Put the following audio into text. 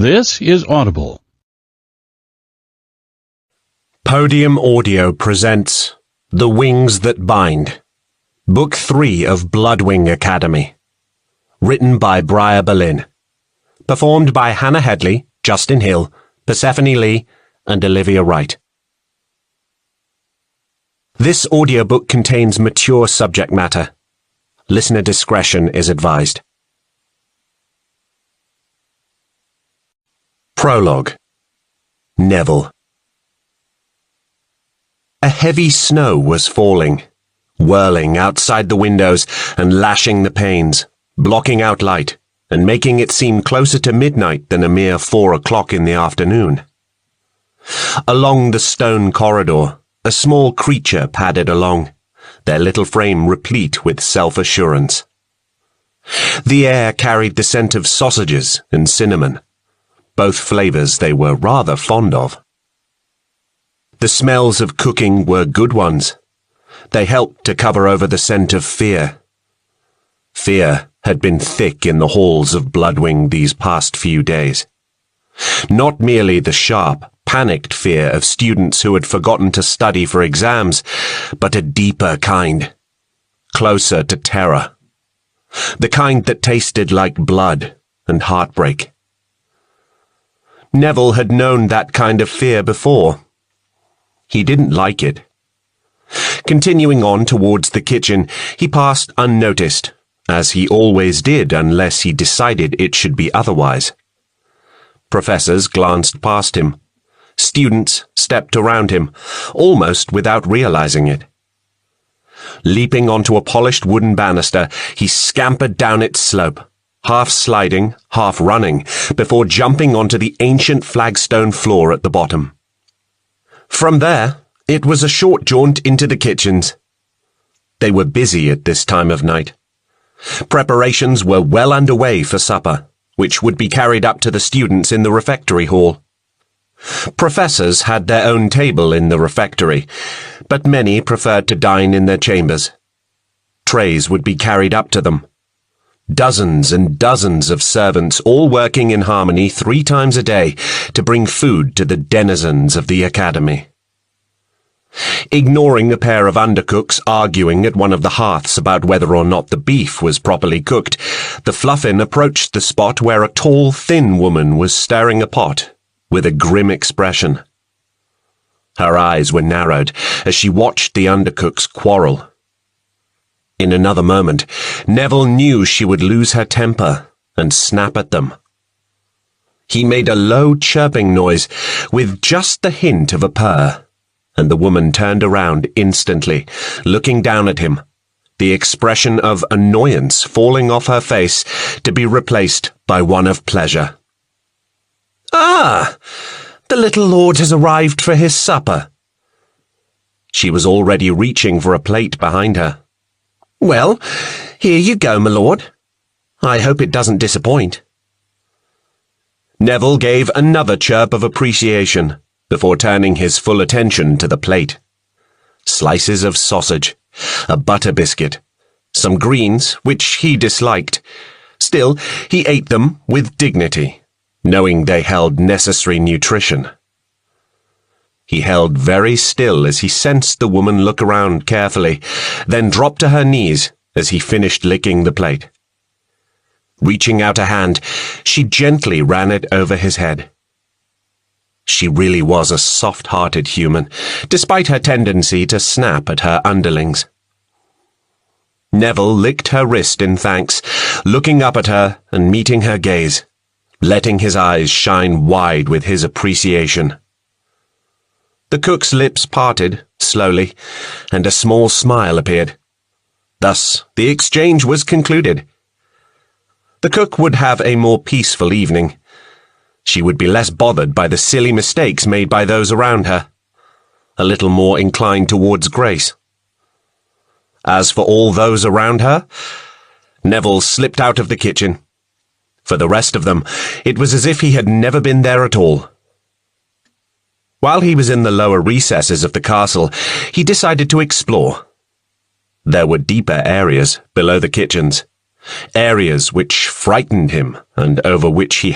This is Audible. Podium Audio presents The Wings That Bind, Book 3 of Bloodwing Academy. Written by Briar Boleyn. Performed by Hannah Headley, Justin Hill, Persephone Lee, and Olivia Wright. This audiobook contains mature subject matter. Listener discretion is advised. Prologue. Neville. A heavy snow was falling, whirling outside the windows and lashing the panes, blocking out light and making it seem closer to midnight than a mere 4 o'clock in the afternoon. Along the stone corridor, a small creature padded along, their little frame replete with self-assurance. The air carried the scent of sausages and cinnamon, both flavors they were rather fond of. The smells of cooking were good ones. They helped to cover over the scent of fear. Fear had been thick in the halls of Bloodwing these past few days. Not merely the sharp, panicked fear of students who had forgotten to study for exams, but a deeper kind, closer to terror. The kind that tasted like blood and heartbreak. Neville had known that kind of fear before. He didn't like it. Continuing on towards the kitchen, he passed unnoticed, as he always did unless he decided it should be otherwise. Professors glanced past him. Students stepped around him, almost without realizing it. Leaping onto a polished wooden banister, he scampered down its slope, half sliding, half running, before jumping onto the ancient flagstone floor at the bottom. From there, it was a short jaunt into the kitchens. They were busy at this time of night. Preparations were well underway for supper, which would be carried up to the students in the refectory hall. Professors had their own table in the refectory, but many preferred to dine in their chambers. Trays would be carried up to them. Dozens and dozens of servants all working in harmony 3 times a day to bring food to the denizens of the academy. Ignoring a pair of undercooks arguing at one of the hearths about whether or not the beef was properly cooked, the Fluffin approached the spot where a tall, thin woman was stirring a pot, with a grim expression. Her eyes were narrowed as she watched the undercooks quarrel. In another moment, Neville knew she would lose her temper and snap at them. He made a low chirping noise with just the hint of a purr, and the woman turned around instantly, looking down at him, the expression of annoyance falling off her face to be replaced by one of pleasure. "Ah! The little lord has arrived for his supper." She was already reaching for a plate behind her. "Well, here you go, my lord. I hope it doesn't disappoint." Neville gave another chirp of appreciation before turning his full attention to the plate. Slices of sausage, a butter biscuit, some greens, which he disliked. Still, he ate them with dignity, knowing they held necessary nutrition. He held very still as he sensed the woman look around carefully, then dropped to her knees as he finished licking the plate. Reaching out a hand, she gently ran it over his head. She really was a soft-hearted human, despite her tendency to snap at her underlings. Neville licked her wrist in thanks, looking up at her and meeting her gaze, letting his eyes shine wide with his appreciation. The cook's lips parted, slowly, and a small smile appeared. Thus, the exchange was concluded. The cook would have a more peaceful evening. She would be less bothered by the silly mistakes made by those around her, a little more inclined towards grace. As for all those around her, Neville slipped out of the kitchen. For the rest of them, it was as if he had never been there at all. While he was in the lower recesses of the castle, he decided to explore. There were deeper areas below the kitchens, areas which frightened him and over which he